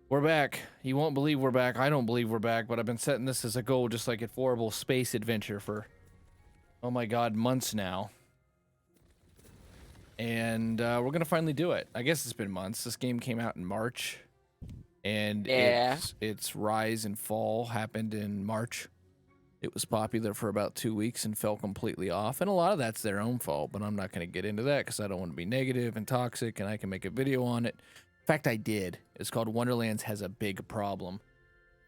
We're back. You won't believe we're back. I don't believe we're back, but I've been setting this as a goal, just like Affordable Space Adventure for, oh my god, months now. And we're gonna finally do it. I guess it's been months. This game came out in March, and Yeah. its rise and fall happened in March. It was popular for about 2 weeks and fell completely off, and a lot of that's their own fault, but I'm not going to get into that because I don't want to be negative and toxic, and I can make a video on it. In fact, I did. It's called Wonderlands Has a Big Problem.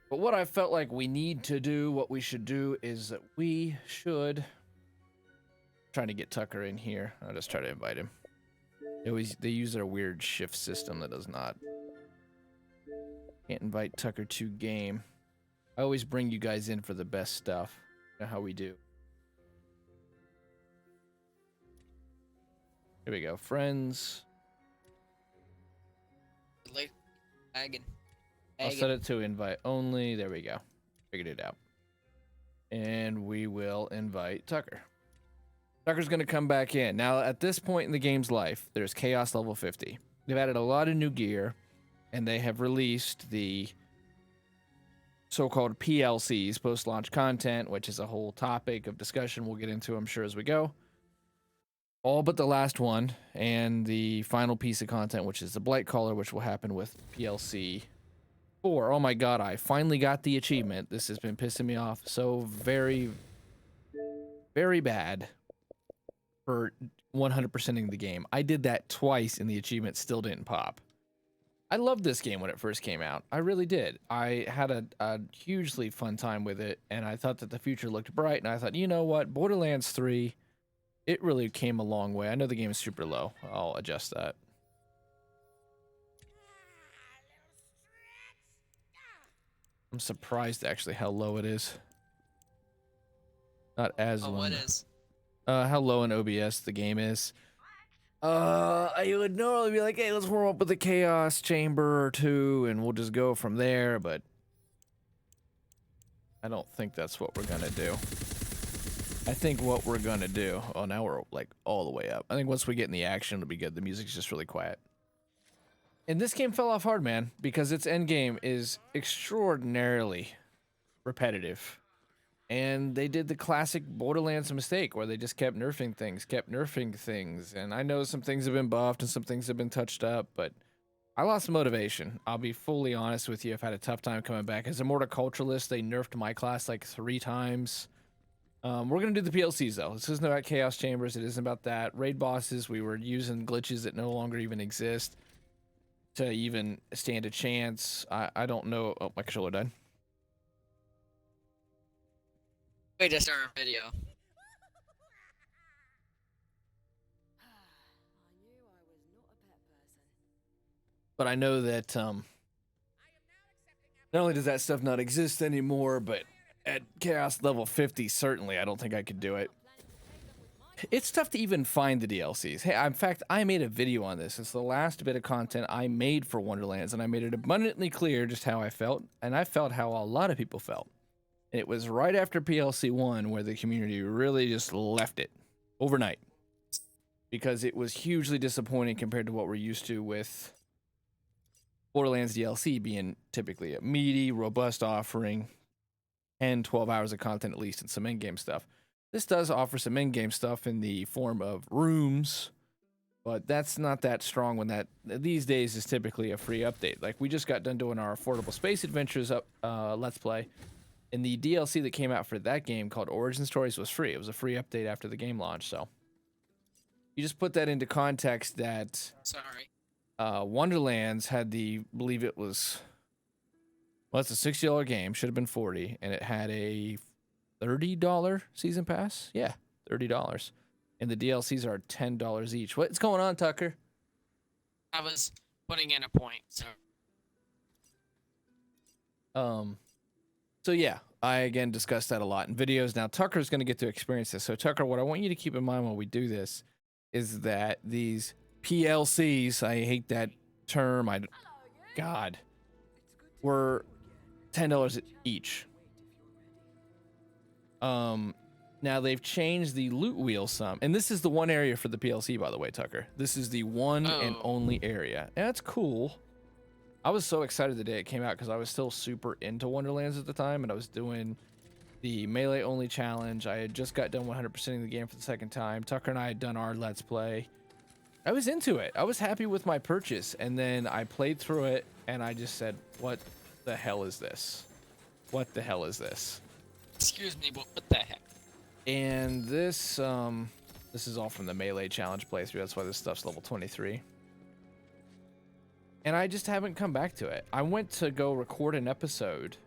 But what I felt like we need to do, what we should do, is that we should... trying to get Tucker in here. I'll just try to invite him. They use their weird shift system that does not... Can't invite Tucker to game. I always bring you guys in for the best stuff. You know how we do. Here we go. Friends. Like, Aggin. I'll set it to invite only. There we go. Figured it out. And we will invite Tucker. Tucker's going to come back in. Now, at this point in the game's life, there's Chaos level 50. They've added a lot of new gear, and they have released the so-called PLCs, post-launch content, which is a whole topic of discussion we'll get into, I'm sure, as we go. All but the last one, and the final piece of content, which is the Blight Caller, which will happen with PLC 4. Oh my god, I finally got the achievement. This has been pissing me off so very, very bad for 100%ing the game. I did that twice, and the achievement still didn't pop. I loved this game when it first came out. I really did. I had a hugely fun time with it, and I thought that the future looked bright, and I thought, you know what? Borderlands 3, it really came a long way. I know the game is super low. I'll adjust that. I'm surprised, actually, how low it is. Not as low. What is? How low in OBS the game is. I would normally be like, hey, let's warm up with a Chaos Chamber or two, and we'll just go from there, but I don't think that's what we're gonna do. I think what we're gonna do... Oh, now we're, like, all the way up. I think once we get in the action, it'll be good. The music's just really quiet. And this game fell off hard, man, because its end game is extraordinarily repetitive. And they did the classic Borderlands mistake where they just kept nerfing things, and I know some things have been buffed and some things have been touched up, but I lost motivation. I'll be fully honest with you. I've had a tough time coming back. As a Morticulturalist, they nerfed my class like 3 times. We're going to do the PLCs, though. This isn't about Chaos Chambers. It isn't about that. Raid bosses, we were using glitches that no longer even exist to even stand a chance. I don't know. Oh, my controller died. Wait to start a video. But I know that not only does that stuff not exist anymore, but at Chaos level 50, certainly I don't think I could do it. It's tough to even find the DLCs. Hey, in fact, I made a video on this. It's the last bit of content I made for Wonderlands, and I made it abundantly clear just how I felt, and I felt how a lot of people felt. And it was right after PLC 1 where the community really just left it overnight, because it was hugely disappointing compared to what we're used to with Borderlands DLC being typically a meaty, robust offering, 10, 12 hours of content at least, and some in-game stuff. This does offer some in-game stuff in the form of rooms, but that's not that strong when that these days is typically a free update. Like, we just got done doing our Affordable Space Adventures Let's Play, and the DLC that came out for that game called Origin Stories was free. It was a free update after the game launch, so you just put that into context that... Sorry. Wonderlands had the, believe it was, well, it's a $60 game, should have been $40, and it had a $30 season pass. Yeah, $30, and the DLCs are $10 each. What's going on, Tucker? I was putting in a point, so. So yeah, I again discussed that a lot in videos. Now Tucker's going to get to experience this. So Tucker, what I want you to keep in mind when we do this is that these PLCs, I hate that term, God, were $10 each. Now they've changed the loot wheel some, and this is the one area for the PLC, by the way, Tucker. This is the one and only area. And that's cool. I was so excited the day it came out because I was still super into Wonderlands at the time, and I was doing the melee only challenge. I had just got done 100%ing the game for the second time. Tucker and I had done our Let's Play. I was into it. I was happy with my purchase, and then I played through it, and I just said, what the hell is this? What the hell is this? Excuse me, but what the heck? And this is all from the melee challenge playthrough. That's why this stuff's level 23. And I just haven't come back to it. I went to go record an episode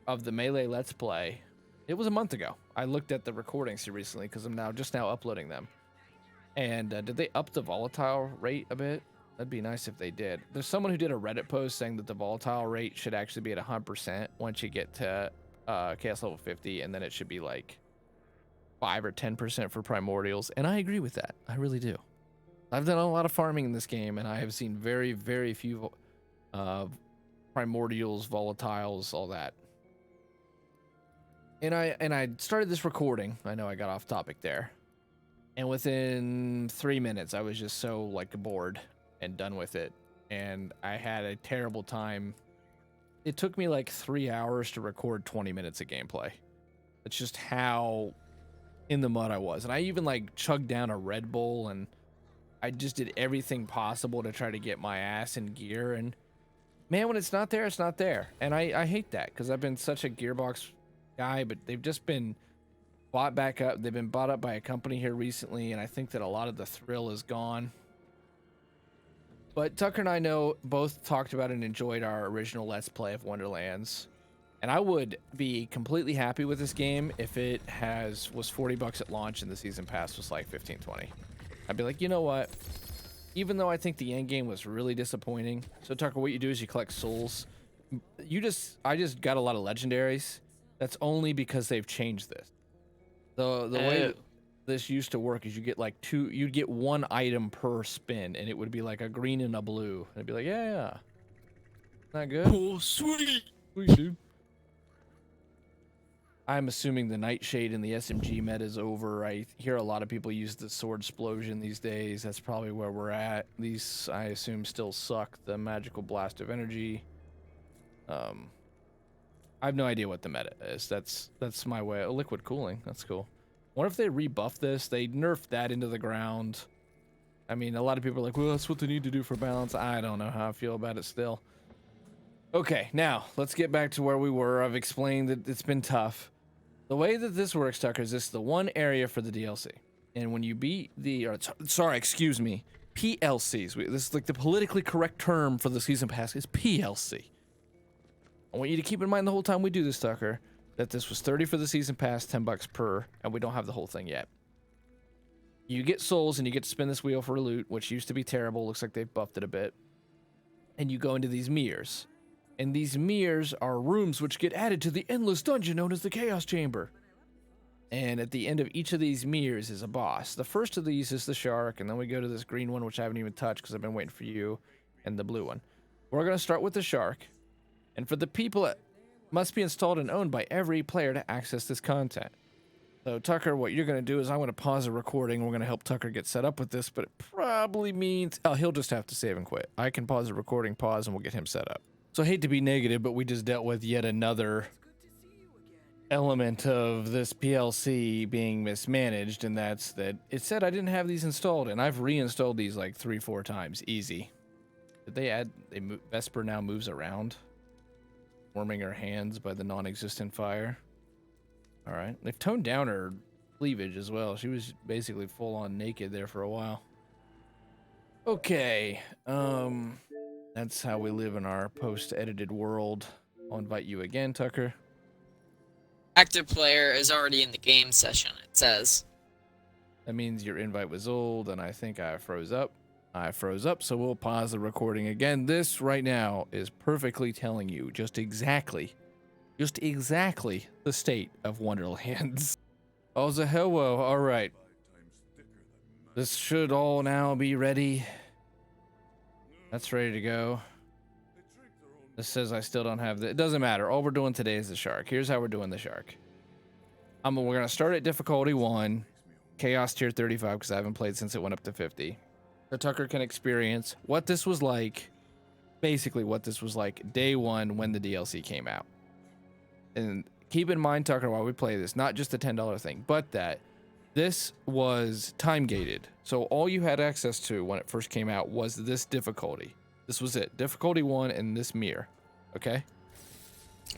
of the melee Let's Play. It was a month ago. I looked at the recordings here recently because I'm just now uploading them. And did they up the volatile rate a bit? That'd be nice if they did. There's someone who did a Reddit post saying that the volatile rate should actually be at 100% once you get to chaos level 50, and then it should be like 5 or 10% for primordials. And I agree with that. I really do. I've done a lot of farming in this game, and I have seen very, very few primordials, volatiles, all that. And I started this recording. I know I got off topic there. And within 3 minutes, I was just so like bored and done with it. And I had a terrible time. It took me like 3 hours to record 20 minutes of gameplay. It's just how in the mud I was. And I even like chugged down a Red Bull, and I just did everything possible to try to get my ass in gear. And man, when it's not there, it's not there. And I hate that because I've been such a Gearbox guy, but they've just been bought back up. They've been bought up by a company here recently, and I think that a lot of the thrill is gone. But Tucker and I both talked about and enjoyed our original Let's Play of Wonderlands. And I would be completely happy with this game if it was $40 at launch and the season pass was like 15, 20. I'd be like, you know what? Even though I think the end game was really disappointing. So Tucker, what you do is you collect souls. I just got a lot of legendaries. That's only because they've changed this. The way this used to work is you'd get one item per spin, and it would be like a green and a blue. And it'd be like, yeah. Not good? Oh, sweet. Sweet, dude. I'm assuming the Nightshade and the SMG meta is over. I hear a lot of people use the Sword Explosion these days. That's probably where we're at. These, I assume, still suck. The Magical Blast of Energy. I have no idea what the meta is. That's my way. Oh, Liquid Cooling. That's cool. What if they rebuff this? They nerfed that into the ground. I mean, a lot of people are like, well, that's what they need to do for balance. I don't know how I feel about it still. Okay, now, let's get back to where we were. I've explained that it's been tough. The way that this works, Tucker, is this is the one area for the DLC. And when you beat PLCs. This is like the politically correct term for the season pass is PLC. I want you to keep in mind the whole time we do this, Tucker, that this was $30 for the season pass, $10 per, and we don't have the whole thing yet. You get souls, and you get to spin this wheel for loot, which used to be terrible. Looks like they've buffed it a bit. And you go into these mirrors. And these mirrors are rooms which get added to the endless dungeon known as the Chaos Chamber. And at the end of each of these mirrors is a boss. The first of these is the shark, and then we go to this green one, which I haven't even touched because I've been waiting for you, and the blue one. We're going to start with the shark. And for the people, it must be installed and owned by every player to access this content. So, Tucker, what you're going to do is I'm going to pause the recording. We're going to help Tucker get set up with this, but it probably means he'll just have to save and quit. I can pause the recording, and we'll get him set up. So I hate to be negative, but we just dealt with yet another element of this PLC being mismanaged, and that's that it said I didn't have these installed, and I've reinstalled these like 3-4 times. Easy. Did they add... Vesper now moves around, warming her hands by the non-existent fire. All right. They've toned down her cleavage as well. She was basically full-on naked there for a while. Okay. That's how we live in our post-edited world. I'll invite you again, Tucker. Active player is already in the game session, it says. That means your invite was old, and I think I froze up. So we'll pause the recording again. This right now is perfectly telling you just exactly the state of Wonderlands. Oh, the hello. All right. This should all now be ready. That's ready to go. This says I still don't have the... It doesn't matter. All we're doing today is the shark. Here's how we're doing the shark. We're going to start at difficulty 1. Chaos tier 35 because I haven't played since it went up to 50. So Tucker can experience what this was like basically what this was like day one when the DLC came out. And keep in mind, Tucker, while we play this, not just the $10 thing, but that this was time gated. So all you had access to when it first came out was this difficulty. This was it. Difficulty 1 and this mirror. Okay?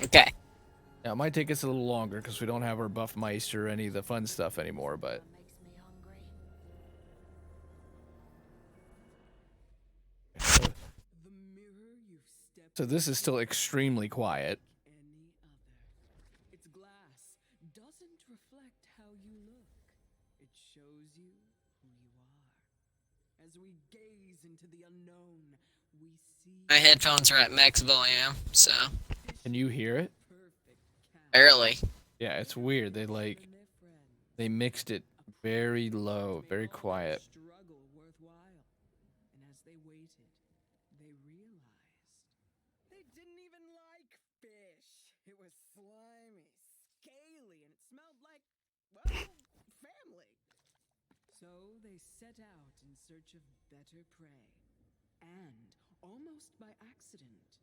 Okay. Now, it might take us a little longer because we don't have our buff Meister or any of the fun stuff anymore, but... So this is still extremely quiet. Its glass doesn't reflect how you look. It shows you who you are. As we gaze into the unknown, we see... My headphones are at max volume, so Can you hear it? barely. Yeah, it's weird. They mixed it very low, very quiet. Struggle worthwhile. And as they waited, they realized they didn't even like fish. It was slimy, scaly, and it smelled like, well, family. So they set out in search of better prey. And, almost by accident,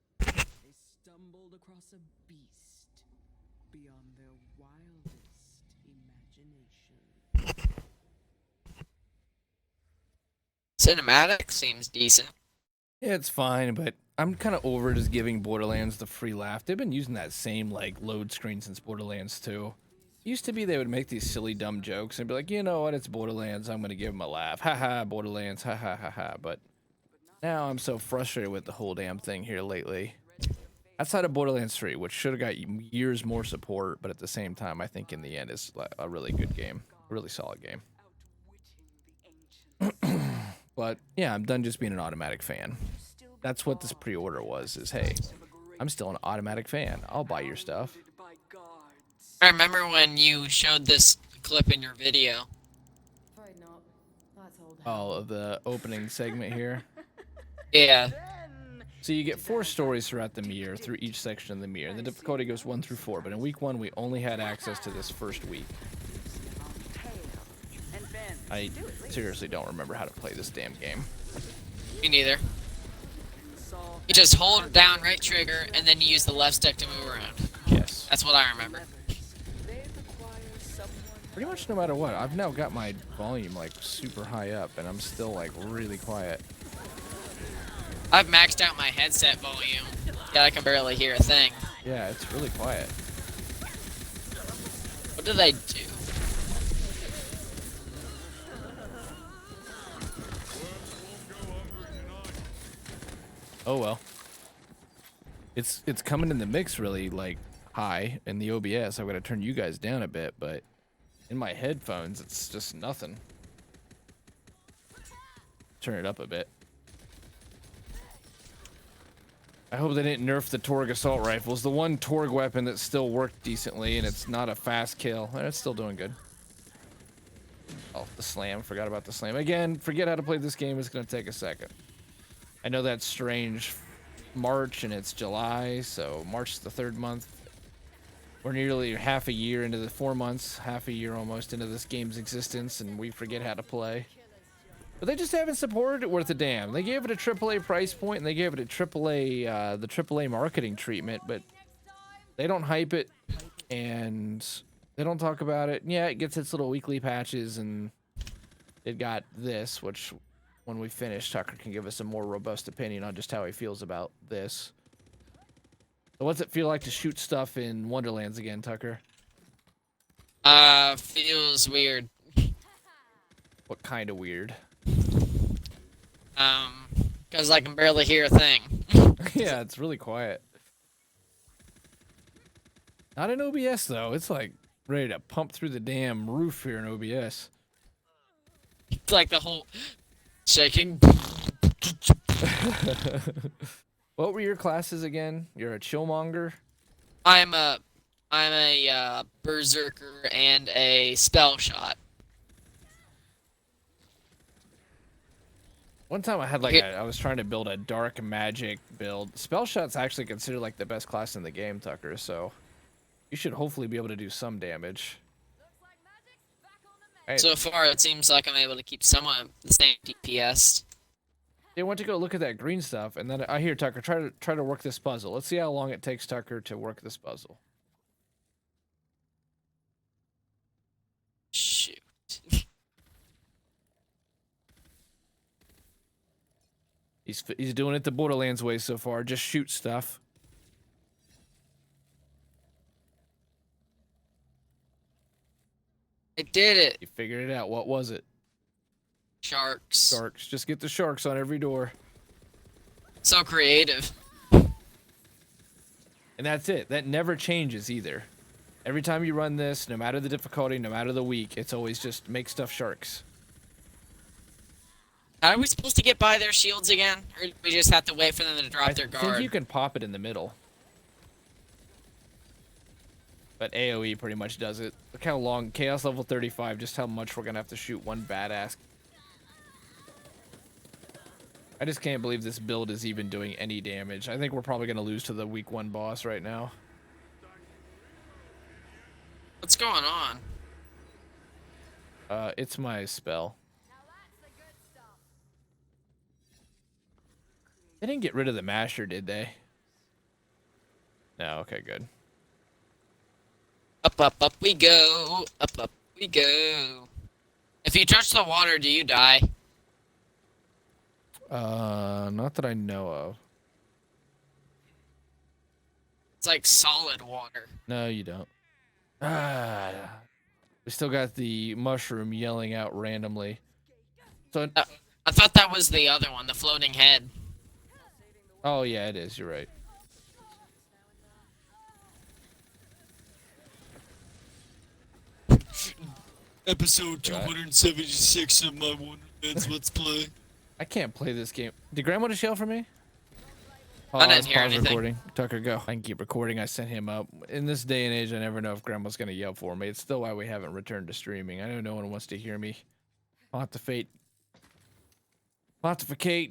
they stumbled across a beast beyond their wildest imagination. Cinematic seems decent. Yeah, it's fine, but I'm kind of over just giving Borderlands the free laugh. They've been using that same, like, load screen since Borderlands 2. It used to be they would make these silly, dumb jokes and be like, you know what, it's Borderlands, I'm going to give them a laugh. Ha-ha, Borderlands, ha-ha-ha-ha. But now I'm so frustrated with the whole damn thing here lately. Outside of Borderlands 3, which should have got years more support, but at the same time, I think in the end, it's a really good game. A really solid game. But, yeah, I'm done just being an automatic fan. That's what this pre-order was, is, hey, I'm still an automatic fan. I'll buy your stuff. I remember when you showed this clip in your video. Oh, the opening segment here. Yeah. So you get 4 stories throughout the mirror, through each section of the mirror. And the difficulty goes 1 through 4, but in week 1, we only had access to this first week. I seriously don't remember how to play this damn game. Me neither. You just hold down right trigger, and then you use the left stick to move around. Yes. That's what I remember. Pretty much no matter what. I've now got my volume, like, super high up, and I'm still, like, really quiet. I've maxed out my headset volume. Yeah, I can barely hear a thing. Yeah, it's really quiet. What do they do? Oh, well. It's coming in the mix really, like, high in the OBS. I've got to turn you guys down a bit, but in my headphones, it's just nothing. Turn it up a bit. I hope they didn't nerf the Torg assault rifles. The one Torg weapon that still worked decently, and it's not a fast kill. It's still doing good. Oh, the slam. Forgot about the slam. Again, forget how to play this game. It's going to take a second. I know that's strange. March, and it's July, so March is the 3rd month. We're nearly half a year into the 4 months, half a year almost into this game's existence, and we forget how to play. But they just haven't supported it worth a damn. They gave it a AAA price point, and they gave it a AAA, the AAA marketing treatment, but they don't hype it, and they don't talk about it. Yeah, it gets its little weekly patches, and it got this, which when we finish, Tucker can give us a more robust opinion on just how he feels about this. So what's it feel like to shoot stuff in Wonderlands again, Tucker? Feels weird. What kind of weird? Because I can barely hear a thing. Yeah, it's really quiet. Not in OBS, though. It's like ready to pump through the damn roof here in OBS. It's like the whole shaking. What were your classes again? You're a chillmonger? I'm a berserker and a spell shot. One time I had like I was trying to build a dark magic build. Spell shot's actually considered like the best class in the game, Tucker, so you should hopefully be able to do some damage. Right. So far, it seems like I'm able to keep somewhat the same DPS. They went to go look at that green stuff, and then I hear Tucker try to work this puzzle. Let's see how long it takes Tucker to work this puzzle. Shoot. He's doing it the Borderlands way so far. Just shoot stuff. I did it. You figured it out. What was it? Sharks. Sharks. Just get the sharks on every door. So creative. And that's it. That never changes either. Every time you run this, no matter the difficulty, no matter the week, it's always just make stuff sharks. How are we supposed to get by their shields again? Or do we just have to wait for them to drop their guard? I think you can pop it in the middle. But AoE pretty much does it. Look how long. Chaos level 35, just how much we're going to have to shoot one badass. I just can't believe this build is even doing any damage. I think we're probably going to lose to the week 1 boss right now. What's going on? It's my spell. They didn't get rid of the masher, did they? No, okay, good. Up, up, up we go. Up, up we go. If you touch the water, do you die? Not that I know of. It's like solid water. No, you don't. Ah, we still got the mushroom yelling out randomly. So, I thought that was the other one, the floating head. oh yeah, it is. You're right. Episode 276 of my Wonderlands Let's Play. I can't play this game. Did Grandma just yell for me? I didn't hear anything. Recording. Tucker, go. I can keep recording. I sent him up. In this day and age, I never know if Grandma's gonna yell for me. It's still why we haven't returned to streaming. I know no one wants to hear me pontificate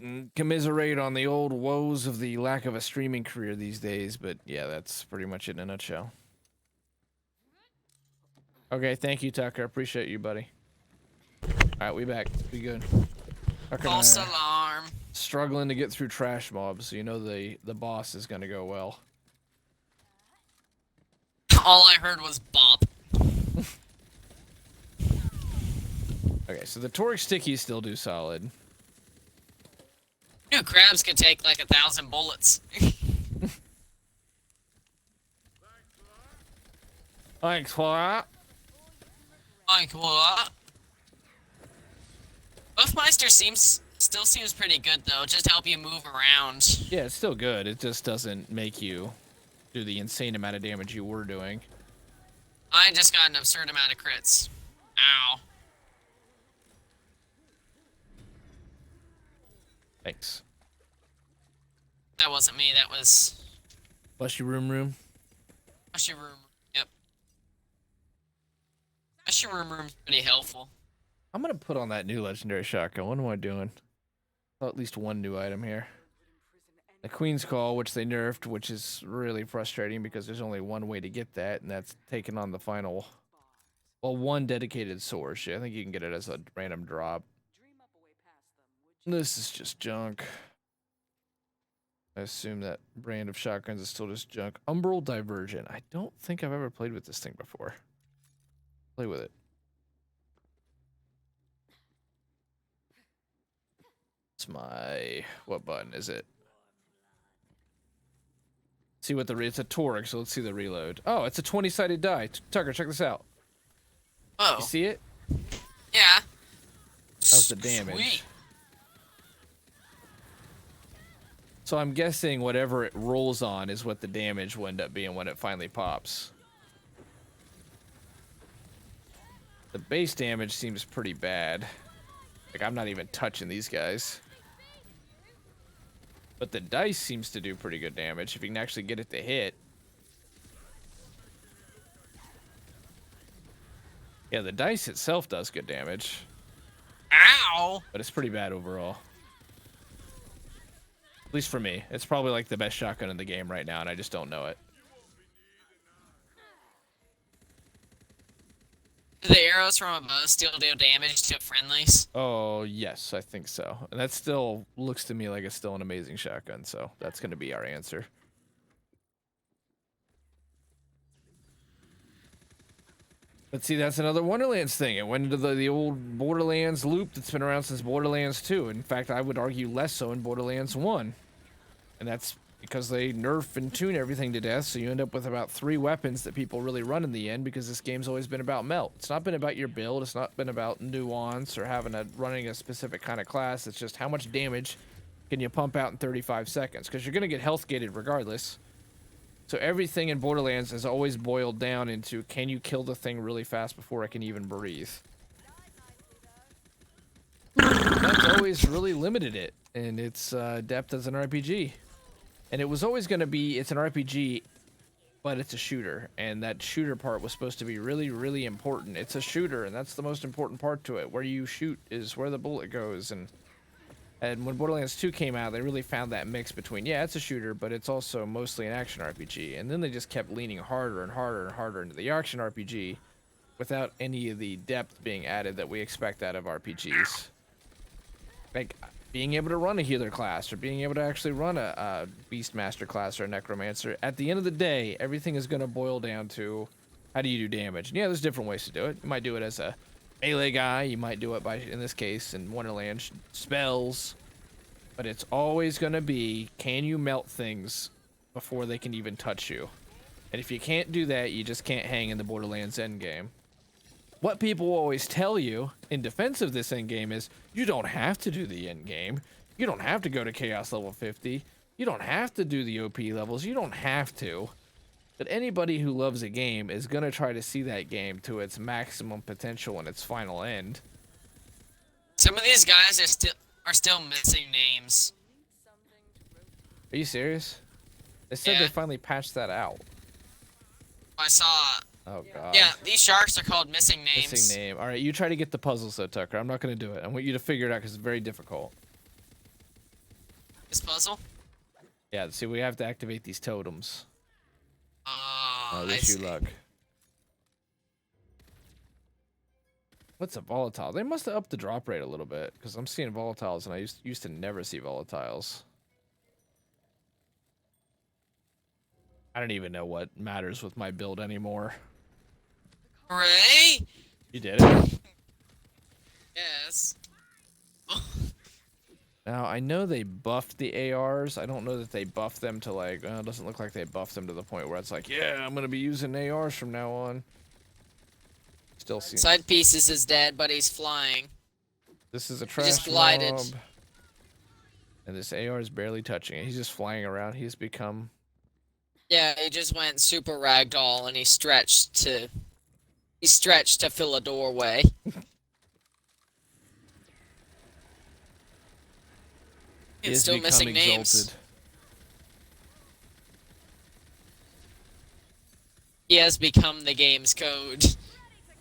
and commiserate on the old woes of the lack of a streaming career these days. But yeah, that's pretty much it in a nutshell. Okay, thank you, Tucker. Appreciate you, buddy. All right, we back. Be good. Tucker False alarm. Struggling to get through trash mobs, so you know the boss is gonna go well. All I heard was bop. Okay, so the toric stickies still do solid. New crabs could take like 1,000 bullets. Thanks for that. Like what? Buffmeister still seems pretty good though. Just help you move around. Yeah, it's still good. It just doesn't make you do the insane amount of damage you were doing. I just got an absurd amount of crits. Ow. Thanks. That wasn't me. That was Bless you, room. mushroom. Yep. Mushroom's pretty helpful. I'm gonna put on that new legendary shotgun. What am I doing? Oh, at least one new item here. The Queen's Call, which they nerfed, which is really frustrating because there's only one way to get that, and that's taking on the final, well, one dedicated source. Yeah, I think you can get it as a random drop. This is just junk. I assume that brand of shotguns is still just junk. Umbral Divergent. I don't think I've ever played with this thing before. Play with it. It's my... what button is it? See what the... it's a toric, so let's see the reload. Oh, it's a 20-sided die. Tucker, check this out. Oh. You see it? Yeah. How's the damage? Sweet. So I'm guessing whatever it rolls on is what the damage will end up being when it finally pops. The base damage seems pretty bad. Like, I'm not even touching these guys. But the dice seems to do pretty good damage if you can actually get it to hit. Yeah, the dice itself does good damage. Ow! But it's pretty bad overall. At least for me. It's probably like the best shotgun in the game right now, and I just don't know it. The arrows from above still deal damage to friendlies. Oh, yes, I think so. And that still looks to me like it's still an amazing shotgun, so that's going to be our answer. But see, that's another Wonderlands thing. It went into the old Borderlands loop that's been around since Borderlands 2. In fact, I would argue less so in Borderlands 1. And that's because they nerf and tune everything to death, so you end up with about 3 weapons that people really run in the end, because this game's always been about melt. It's not been about your build, it's not been about nuance or running a specific kind of class. It's just how much damage can you pump out in 35 seconds, because you're going to get health gated regardless. So everything in Borderlands has always boiled down into, can you kill the thing really fast before I can even breathe? That's always really limited it in its depth as an RPG. And it was always going to be, it's an RPG, but it's a shooter. And that shooter part was supposed to be really, really important. It's a shooter, and that's the most important part to it. Where you shoot is where the bullet goes. And when Borderlands 2 came out, they really found that mix between, yeah, it's a shooter, but it's also mostly an action RPG. And then they just kept leaning harder and harder and harder into the action RPG without any of the depth being added that we expect out of RPGs. Like being able to run a healer class, or being able to actually run a Beastmaster class or a Necromancer. At the end of the day, everything is going to boil down to, how do you do damage? And yeah, there's different ways to do it. You might do it as a melee guy. You might do it by, in this case, in Wonderlands, spells. But it's always going to be, can you melt things before they can even touch you? And if you can't do that, you just can't hang in the Borderlands endgame. What people always tell you in defense of this endgame is, you don't have to do the endgame. You don't have to go to Chaos level 50. You don't have to do the OP levels. You don't have to. But anybody who loves a game is going to try to see that game to its maximum potential and its final end. Some of these guys are still missing names. Are you serious? They said they finally patched that out. I saw. Oh god. Yeah, these sharks are called missing names. Missing name. All right, you try to get the puzzles though, Tucker. I'm not going to do it. I want you to figure it out because it's very difficult. This puzzle? Yeah, see, we have to activate these totems. Oh, wish you luck. What's a volatile? They must have upped the drop rate a little bit, because I'm seeing volatiles and I used to never see volatiles. I don't even know what matters with my build anymore. Ray? You did it? Yes. Now, I know they buffed the ARs. I don't know that they buffed them to like, it doesn't look like they buffed them to the point where it's like, yeah, I'm going to be using ARs from now on. Still seeing. Side pieces is dead, but he's flying. This is a trash just glided. mob. And this AR is barely touching it. He's just flying around. He's become... Yeah, he just went super ragdoll and he stretched to fill a doorway. It's still missing names. He has become the game's code.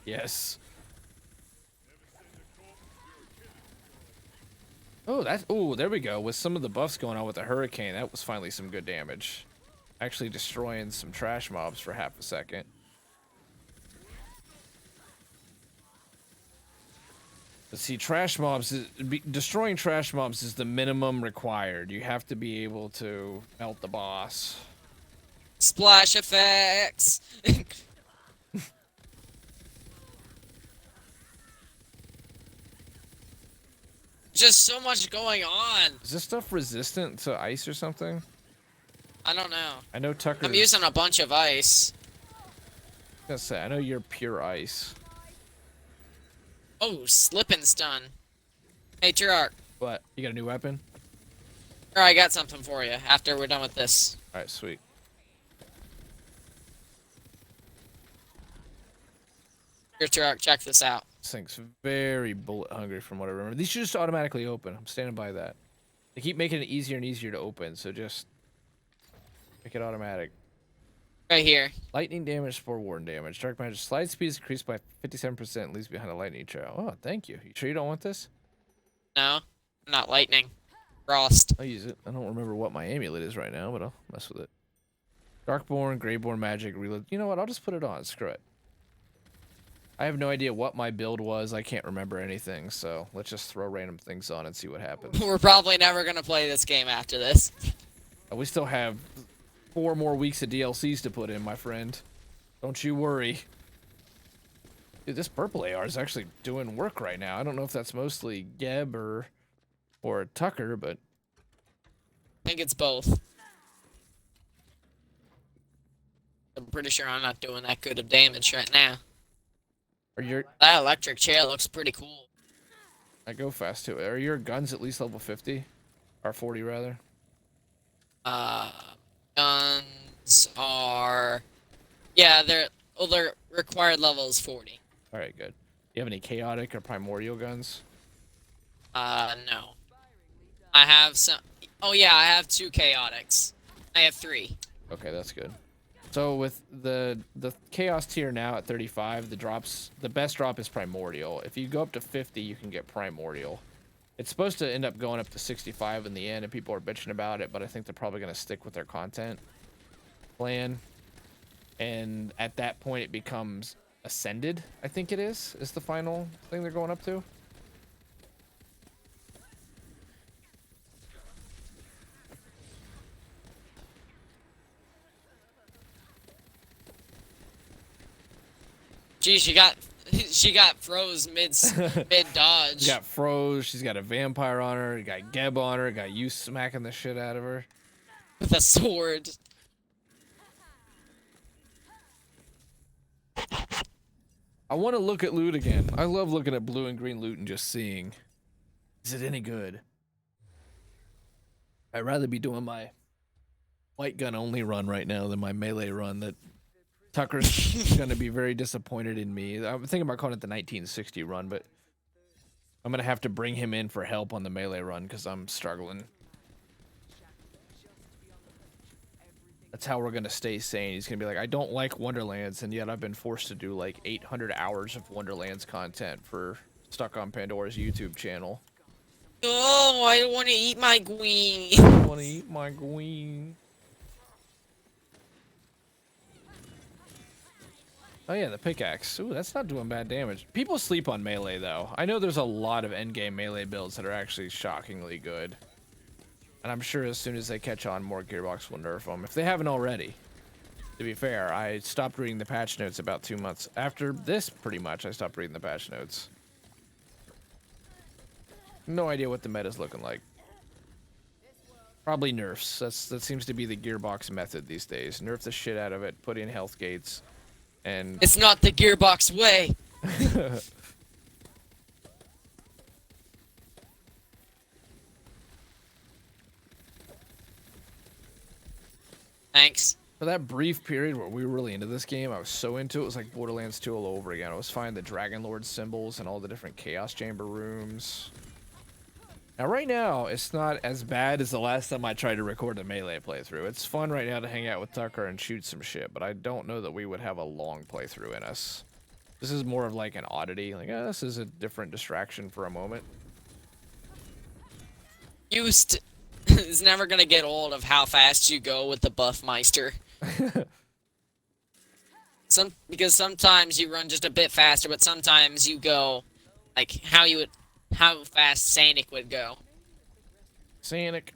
Yes. Oh, there we go. With some of the buffs going on with the hurricane, that was finally some good damage. Actually destroying some trash mobs for half a second. But see, destroying trash mobs is the minimum required. You have to be able to melt the boss. Splash effects. Just so much going on. Is this stuff resistant to ice or something? I don't know. I know Tucker. I'm using a bunch of ice. I was gonna say, I know you're pure ice. Oh, slip and stun. Hey, Treyarch. What? You got a new weapon? Or I got something for you after we're done with this. Alright, sweet. Here, Treyarch, check this out. This thing's very bullet hungry from what I remember. These should just automatically open. I'm standing by that. They keep making it easier and easier to open, so just make it automatic. Right here. Lightning damage, spore warden damage. Dark magic slide speed is increased by 57%, leaves behind a lightning trail. Oh, thank you. You sure you don't want this? No, not lightning. Frost. I'll use it. I don't remember what my amulet is right now, but I'll mess with it. Darkborn, Greyborn magic, reload. You know what? I'll just put it on. Screw it. I have no idea what my build was. I can't remember anything, so let's just throw random things on and see what happens. We're probably never gonna play this game after this. We still have 4 more weeks of DLCs to put in, my friend. Don't you worry. Dude, this purple AR is actually doing work right now. I don't know if that's mostly Geb or Tucker, but I think it's both. I'm pretty sure I'm not doing that good of damage right now. are your That electric chair looks pretty cool. I go fast too. Are your guns at least level 50? Or 40 rather? Guns are... Yeah, their required level is 40. Alright, good. Do you have any chaotic or primordial guns? No. I have some... Oh yeah, I have 2 chaotics. I have 3. Okay, that's good. So with the chaos tier now at 35, the best drop is primordial. If you go up to 50, you can get primordial. It's supposed to end up going up to 65 in the end, and people are bitching about it, but I think they're probably going to stick with their content plan. And at that point, it becomes ascended, I think it is the final thing they're going up to. Gee, she got froze mid dodge. She got froze. She's got a vampire on her. You got Geb on her. Got you smacking the shit out of her. With a sword. I want to look at loot again. I love looking at blue and green loot and just seeing, is it any good? I'd rather be doing my light gun only run right now than my melee run that Tucker's going to be very disappointed in me. I'm thinking about calling it the 1960 run, but I'm going to have to bring him in for help on the melee run because I'm struggling. That's how we're going to stay sane. He's going to be like, I don't like Wonderlands, and yet I've been forced to do like 800 hours of Wonderlands content for Stuck on Pandora's YouTube channel. Oh, I don't want to eat my queen. I want to eat my queen. Oh yeah, the pickaxe. Ooh, that's not doing bad damage. People sleep on melee though. I know there's a lot of endgame melee builds that are actually shockingly good. And I'm sure as soon as they catch on, more Gearbox will nerf them. If they haven't already. To be fair, I stopped reading the patch notes about 2 months. After this, pretty much, I stopped reading the patch notes. No idea what the meta's looking like. Probably nerfs. That seems to be the Gearbox method these days. Nerf the shit out of it, put in health gates, and... It's not the Gearbox way! Thanks. For that brief period where we were really into this game, I was so into it. It was like Borderlands 2 all over again. I was finding the Dragon Lord symbols and all the different Chaos Chamber rooms. Now, right now, it's not as bad as the last time I tried to record a melee playthrough. It's fun right now to hang out with Tucker and shoot some shit, but I don't know that we would have a long playthrough in us. This is more of like an oddity. Like, this is a different distraction for a moment. It's never gonna get old of how fast you go with the Buffmeister. Because sometimes you run just a bit faster, but sometimes you go like how fast Sanic would go. Sanic.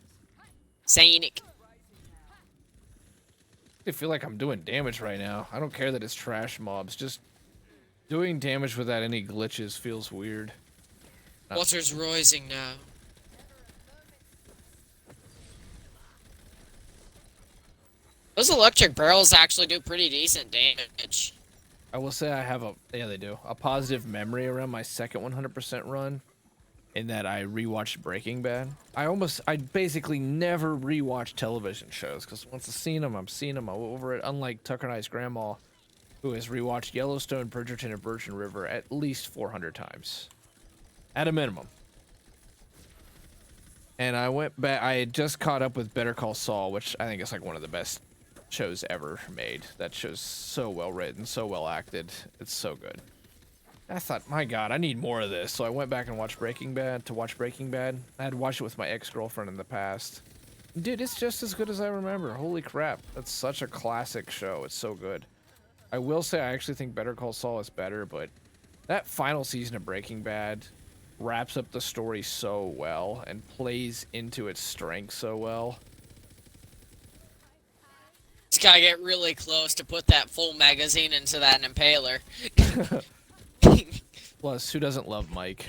I feel like I'm doing damage right now. I don't care that it's trash mobs. Just doing damage without any glitches feels weird. Water's rising now. Those electric barrels actually do pretty decent damage. I will say I have yeah, they do. A positive memory around my second 100% run in that I rewatched Breaking Bad. I basically never rewatch television shows because once I've seen them, I'm over it. Unlike Tucker and I's grandma, who has rewatched Yellowstone, Bridgerton, and Virgin River at least 400 times. At a minimum. And I went back, I had just caught up with Better Call Saul, which I think is like one of the best shows ever made. That show's so well written, so well acted. It's so good. I thought, my God, I need more of this. So I went back and watched Breaking Bad to watch Breaking Bad. I had watched it with my ex-girlfriend in the past. Dude, it's just as good as I remember. Holy crap. That's such a classic show. It's so good. I will say I actually think Better Call Saul is better, but That final season of Breaking Bad wraps up the story so well and plays into its strength so well. Just gotta get really close to put that full magazine into that impaler. Plus, who doesn't love Mike?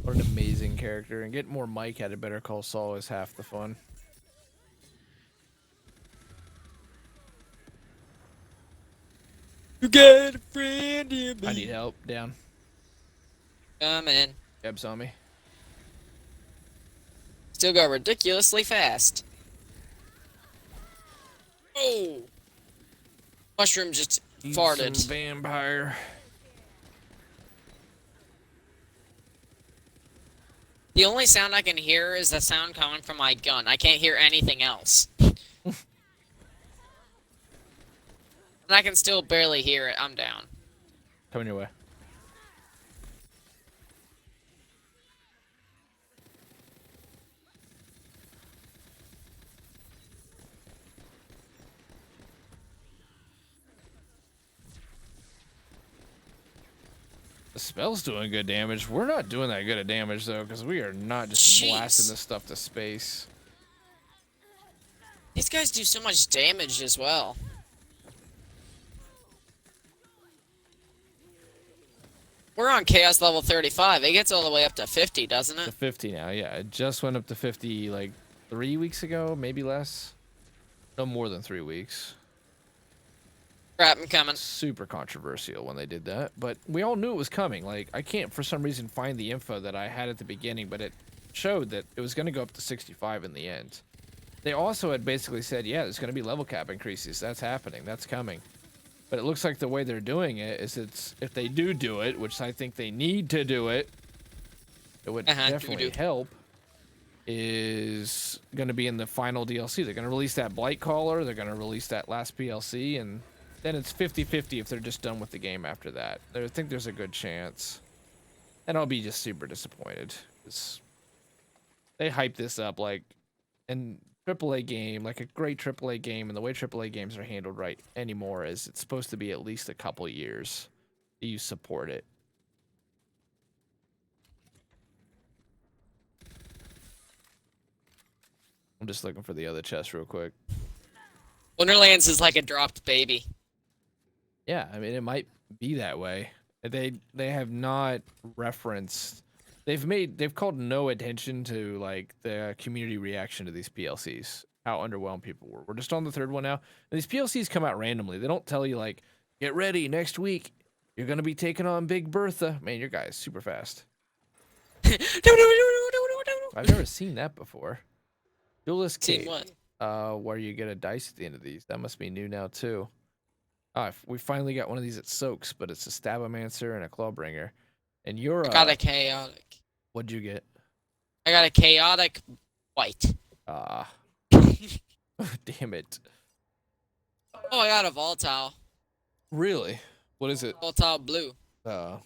What an amazing character. And getting more Mike out of Better Call Saul is half the fun. You got a friend in me. I need help. Down. Come in. Gebs on me. Still go ridiculously fast. Oh! Mushroom just Eat farted. some vampire. The only sound I can hear is the sound coming from my gun. I can't hear anything else. And I can still barely hear it. I'm down. Coming your way. The spell's doing good damage. We're not doing that good of damage, though, because we are not just blasting this stuff to space. These guys do so much damage as well. We're on Chaos level 35. It gets all the way up to 50, doesn't To it? 50 now, yeah. It just went up to 50, like, 3 weeks ago, maybe less. No more than 3 weeks. Crap, I'm coming. Super controversial when they did that, but we all knew it was coming. Like, I can't for some reason find the info that I had at the beginning, but it showed that it was going to go up to 65 in the end. They also had basically said, yeah, there's going to be level cap increases. That's happening. That's coming. But it looks like the way they're doing it is if they do it, which I think they need to do it, it would definitely help, is going to be in the final DLC. They're going to release that Blight Caller. They're going to release that last PLC, and then it's 50-50 if they're just done with the game after that. I think there's a good chance. And I'll be just super disappointed. They hype this up like an AAA game, like a great AAA game, and the way AAA games are handled right anymore is it's supposed to be at least a couple years that you support it. I'm just looking for the other chest real quick. Wonderlands is like a dropped baby. Yeah, I mean, it might be that way. They have not referenced. They've called no attention to like the community reaction to these PLCs. How underwhelmed people were. We're just on the third one now. And these PLCs come out randomly. They don't tell you like, get ready next week. You're gonna be taking on Big Bertha. Man, your guy is super fast. I've never seen that before. Duelist Cave. Seen what? Where you get a dice at the end of these. That must be new now too. We finally got one of these at Soaks, but it's a Stabomancer and a Clawbringer. And you're I got a chaotic. What'd you get? I got a chaotic white. Damn it. Oh, I got a volatile. Really? What is it? Volatile blue. How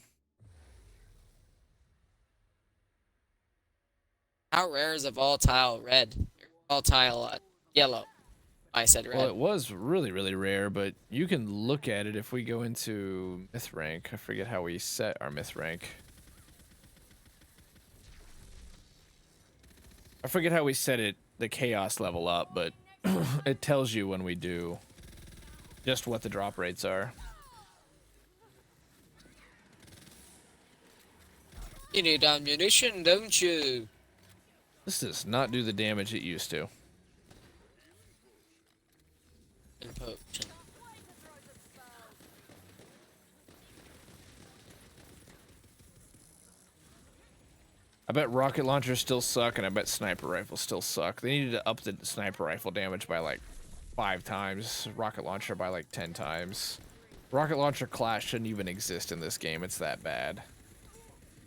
rare is a volatile red? Volatile yellow. I said red. Well, it was really, really rare, but you can look at it if we go into myth rank. I forget how we set our myth rank. I forget how we set it, the chaos level up, but it tells you when we do just what the drop rates are. You need ammunition, don't you? This does not do the damage it used to. Potion. I bet rocket launchers still suck, and I bet sniper rifles still suck. They needed to up the sniper rifle damage by like 5 times, rocket launcher by like 10 times. Rocket launcher class shouldn't even exist in this game. It's that bad.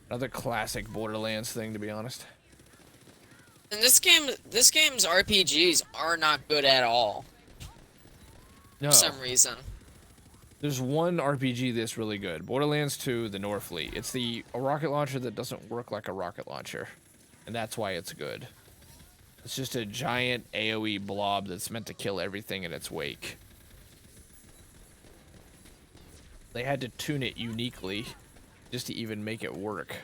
Another classic Borderlands thing, to be honest. In this game's RPGs are not good at all. No. For some reason. There's one RPG that's really good. Borderlands 2, the Norfleet. It's a rocket launcher that doesn't work like a rocket launcher. And that's why it's good. It's just a giant AoE blob that's meant to kill everything in its wake. They had to tune it uniquely just to even make it work.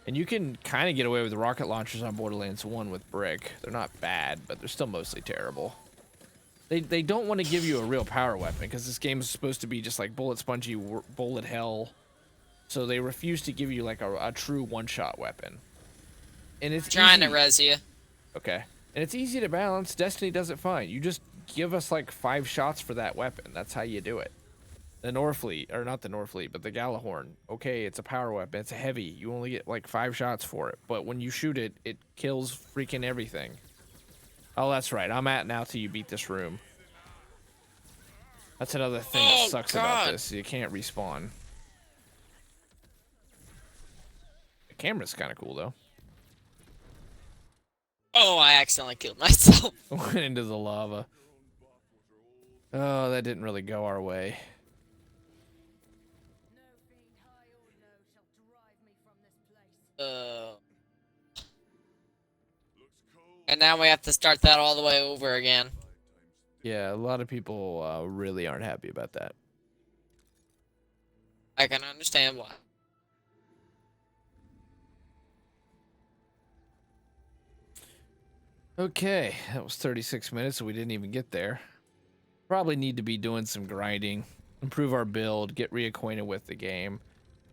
And you can kind of get away with the rocket launchers on Borderlands 1 with brick. They're not bad, but they're still mostly terrible. They don't want to give you a real power weapon because this game is supposed to be just like bullet spongy, bullet hell. So they refuse to give you like a true one-shot weapon. And it's Trying easy. to res you. Okay. And it's easy to balance. Destiny does it fine. You just give us like 5 shots for that weapon. That's how you do it. The Norfleet, or not the Norfleet, but the Galahorn. Okay, it's a power weapon. It's a heavy. You only get like 5 shots for it. But when you shoot it, it kills freaking everything. Oh, that's right. I'm at now till you beat this room. That's another thing that sucks about this. You can't respawn. The camera's kind of cool, though. Oh, I accidentally killed myself. Went into the lava. Oh, that didn't really go our way. And now we have to start that all the way over again. Yeah, a lot of people really aren't happy about that. I can understand why. Okay, that was 36 minutes, so we didn't even get there. Probably need to be doing some grinding, improve our build, get reacquainted with the game.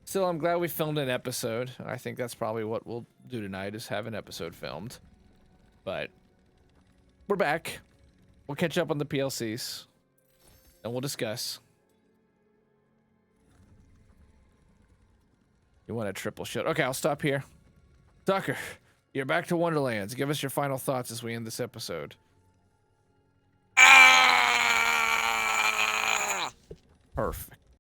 Still, I'm glad we filmed an episode. I think that's probably what we'll do tonight, is have an episode filmed. But we're back. We'll catch up on the PLCs, and we'll discuss. You want a triple shot? Okay, I'll stop here. Tucker, you're back to Wonderlands. Give us your final thoughts as we end this episode. Ah! Perfect.